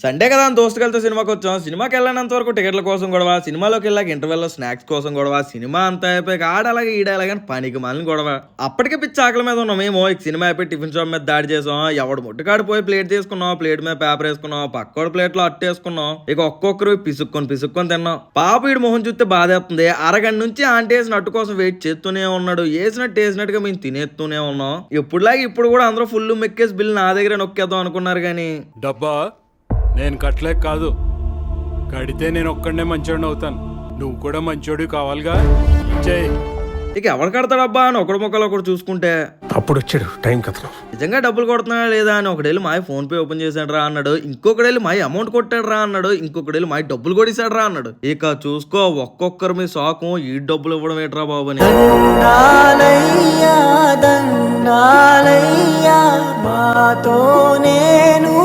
Sunday కదా అని దోస్తులతో సినిమాకి వచ్చాం. సినిమాకి వెళ్ళినంత వరకు టికెట్ల కోసం గొడవ, సినిమాలోకి వెళ్ళాక ఇంటర్వెల్లో స్నాక్స్ కోసం గొడవ, సినిమా అంతా అయిపోయాక ఆడలాగే ఈడలాగని పనికి మాలిన గొడవ. అప్పటికే పిచ్చి ఆకలి మీద ఉన్నాం మేము. ఇక సినిమా అయిపోయి టిఫిన్ షాప్ మీద దాడి చేసాం. ఎవడు ముట్టుకాడు పోయి ప్లేట్ తీసుకున్నాం, ప్లేట్ మీద పేపర్ వేసుకున్నాం, పక్కోడు ప్లేట్ లో అట్టు వేసుకున్నాం. ఇక ఒక్కొక్కరు పిసుక్కొని తిన్నాం. పాప ఈడు మొహం చూస్తే బాధేస్తుంది. అరగంట నుంచి ఆంటీ వేసిన అట్టు కోసం వెయిట్ చేస్తూనే ఉన్నాడు. వేసినట్టుగా మేము తినేస్తూనే ఉన్నాం. ఎప్పుడులాగా ఇప్పుడు కూడా అందరూ ఫుల్ మెక్కేసి బిల్ నా దగ్గర నొక్కేద్దాం అనుకున్నారు కానీ డబ్బా నేను కట్టలేక కాదు, కడితే నేను ఒక్కడనే మంచోడిని అవుతాను. నువ్వు కూడా మంచోడు కావాలిగా, ఇచ్చేయి. ఇక ఎవరు కడతాడబ్బా అని ఒకడు మొక్కలు ఒకటి చూసుకుంటే అప్పుడు వచ్చాడు టైం కథ. నిజంగా డబ్బులు కొడుతున్నా లేదా అని ఒకడేళ్ళు మాయ ఫోన్ పే ఓపెన్ చేశాడు రా అన్నాడు. ఇంకొకడేళ్ళు మాయ అమౌంట్ కొట్టాడు రా అన్నాడు. ఇంకొకడేళ్ళు మాయ డబ్బులు కొడిసాడు రా అన్నాడు. ఇక చూసుకో ఒక్కొక్కరు మీ సాకు ఈ డబ్బులు ఇవ్వడం ఏట్రా బాబు అని. మాతో నేను